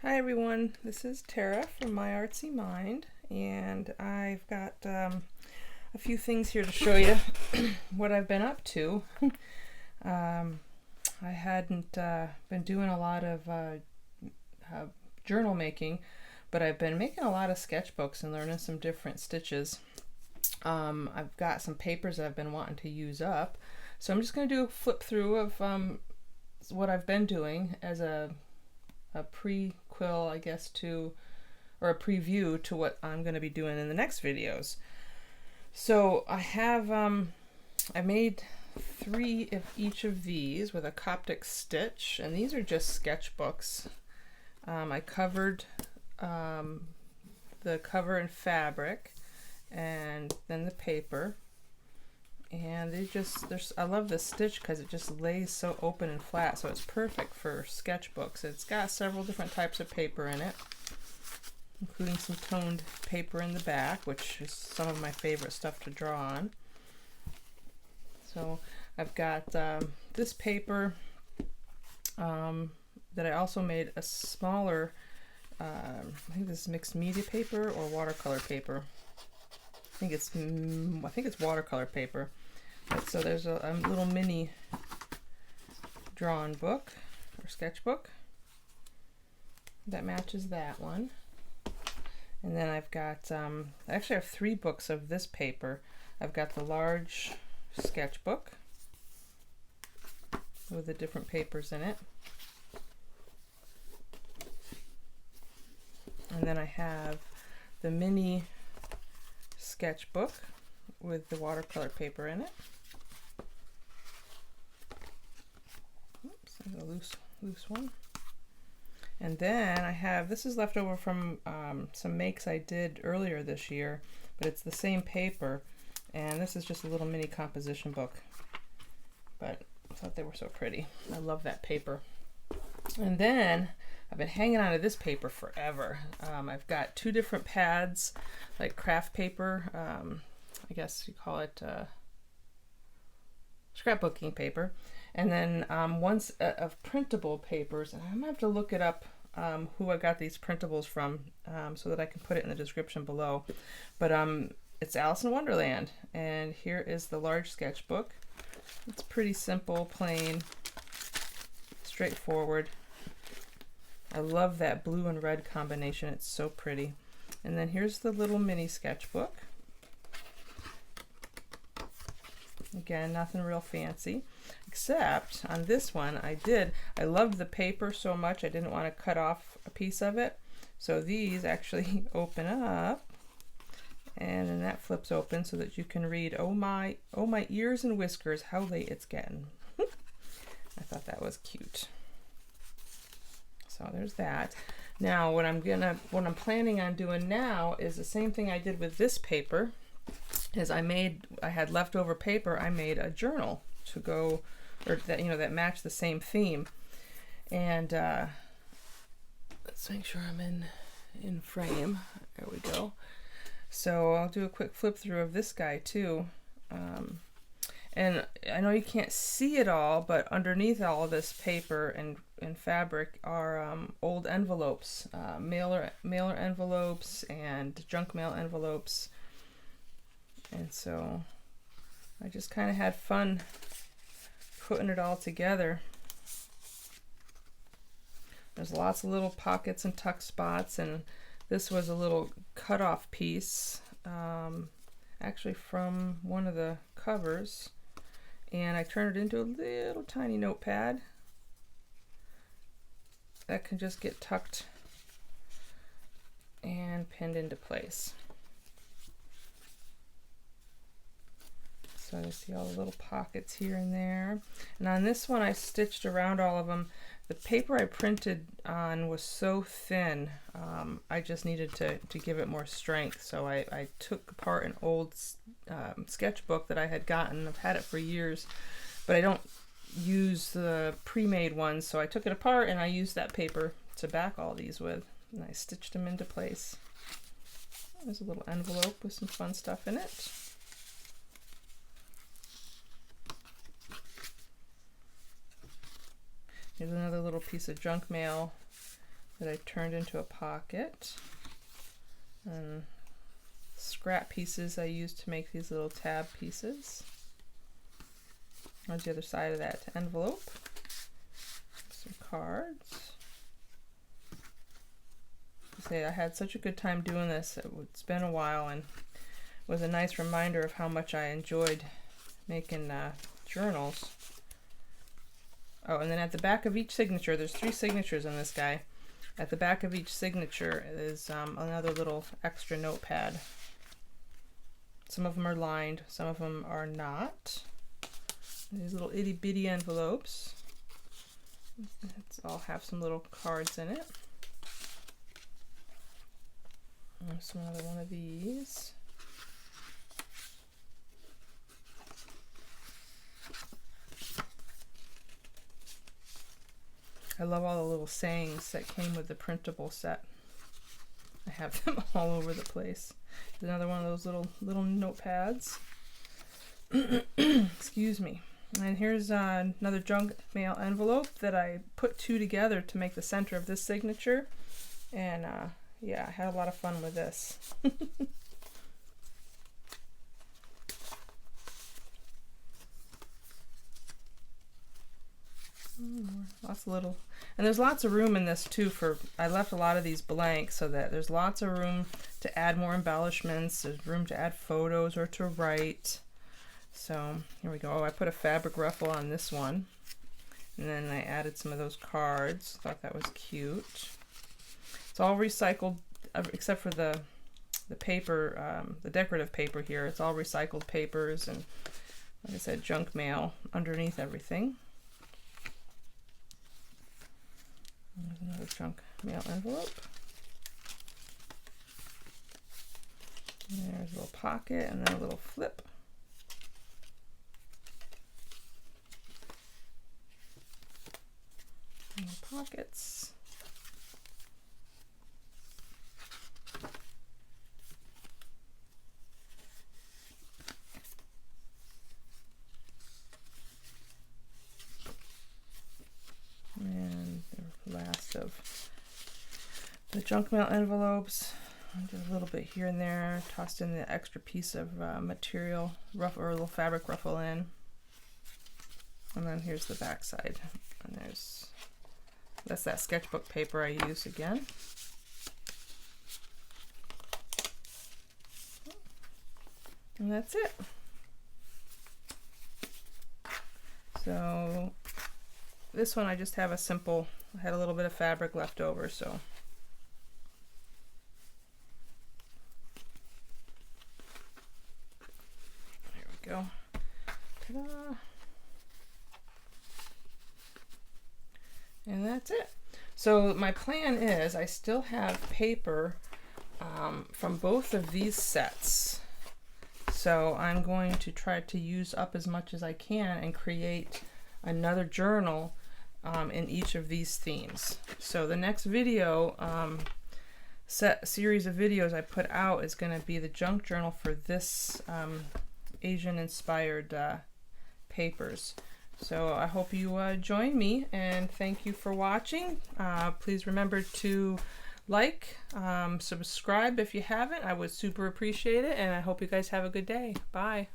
Hi everyone, this is Tara from My Artsy Mind, and I've got a few things here to show you what I've been up to. I hadn't been doing a lot of journal making, but I've been making a lot of sketchbooks and learning some different stitches. I've got some papers that I've been wanting to use up, so I'm just going to do a flip through of what I've been doing as a pre-quill, I guess, or a preview to what I'm going to be doing in the next videos. So I have I made 3 of each of these with a Coptic stitch, and these are just sketchbooks. I covered the cover in fabric and then the paper, and I love this stitch because it just lays so open and flat, so it's perfect for sketchbooks. It's got several different types of paper in it, including some toned paper in the back, which is some of my favorite stuff to draw on. So I've got this paper that I also made a smaller, I think this is mixed media paper or watercolor paper. I think it's watercolor paper. So there's a little mini drawn book or sketchbook that matches that one. And then I've got, I actually have 3 books of this paper. I've got the large sketchbook with the different papers in it. And then I have the mini sketchbook with the watercolor paper in it. Oops, there's a loose one. And then I have, this is left over from some makes I did earlier this year, but it's the same paper, and this is just a little mini composition book. But I thought they were so pretty. I love that paper. And then I've been hanging on to this paper forever. I've got 2 different pads, like craft paper. I guess you call it scrapbooking paper. And then one's of printable papers. And I'm going to have to look it up who I got these printables from so that I can put it in the description below. But it's Alice in Wonderland. And here is the large sketchbook. It's pretty simple, plain, straightforward. I love that blue and red combination. It's so pretty. And then here's the little mini sketchbook. Again, nothing real fancy, except on this one I loved the paper so much I didn't want to cut off a piece of it. So these actually open up, and then that flips open so that you can read, oh my ears and whiskers, how late it's getting. I thought that was cute. So there's that. Now what I'm planning on doing now is the same thing I did with this paper. Is I had leftover paper. I made a journal to go, or that matched the same theme. And let's make sure I'm in frame. There we go. So I'll do a quick flip through of this guy too. And I know you can't see it all, but underneath all of this paper and fabric are old envelopes, mailer envelopes and junk mail envelopes. And so I just kind of had fun putting it all together. There's lots of little pockets and tuck spots, and this was a little cut-off piece, actually from one of the covers, and I turned it into a little tiny notepad that can just get tucked and pinned into place. So you see all the little pockets here and there. And on this one I stitched around all of them. The paper I printed on was so thin, I just needed to give it more strength. So I took apart an old sketchbook that I had gotten. I've had it for years, but I don't use the pre-made ones. So I took it apart and I used that paper to back all these with. And I stitched them into place. There's a little envelope with some fun stuff in it. Here's another little piece of junk mail that I turned into a pocket. And scrap pieces I used to make these little tab pieces. There's the other side of that envelope. Some cards. I had such a good time doing this. It's been a while, and it was a nice reminder of how much I enjoyed making journals. Oh, and then at the back of each signature, there's 3 signatures on this guy. At the back of each signature is another little extra notepad. Some of them are lined, some of them are not. These little itty bitty envelopes. It's all have some little cards in it. There's another one of these. I love all the little sayings that came with the printable set. I have them all over the place. There's another one of those little notepads. Excuse me. And here's another junk mail envelope that I put 2 together to make the center of this signature. And yeah, I had a lot of fun with this. Lots of little, and there's lots of room in this too. I left a lot of these blank so that there's lots of room to add more embellishments. There's room to add photos or to write. So here we go. Oh, I put a fabric ruffle on this one, and then I added some of those cards. Thought that was cute. It's all recycled except for the paper, the decorative paper here. It's all recycled papers and, like I said, junk mail underneath everything. There's another junk mail envelope. And there's a little pocket and then a little flip. And pockets. And the last of the junk mail envelopes. I did a little bit here and there, tossed in the extra piece of material, or a little fabric ruffle in. And then here's the back side. And that's that sketchbook paper I use again. And that's it. So this one I just have a simple, I had a little bit of fabric left over, so. There we go. Ta-da. And that's it. So my plan is I still have paper from both of these sets. So I'm going to try to use up as much as I can and create another journal in each of these themes. So the next video, series of videos I put out is going to be the junk journal for this Asian inspired papers. So I hope you join me, and thank you for watching. Please remember to like, subscribe if you haven't. I would super appreciate it, and I hope you guys have a good day. Bye.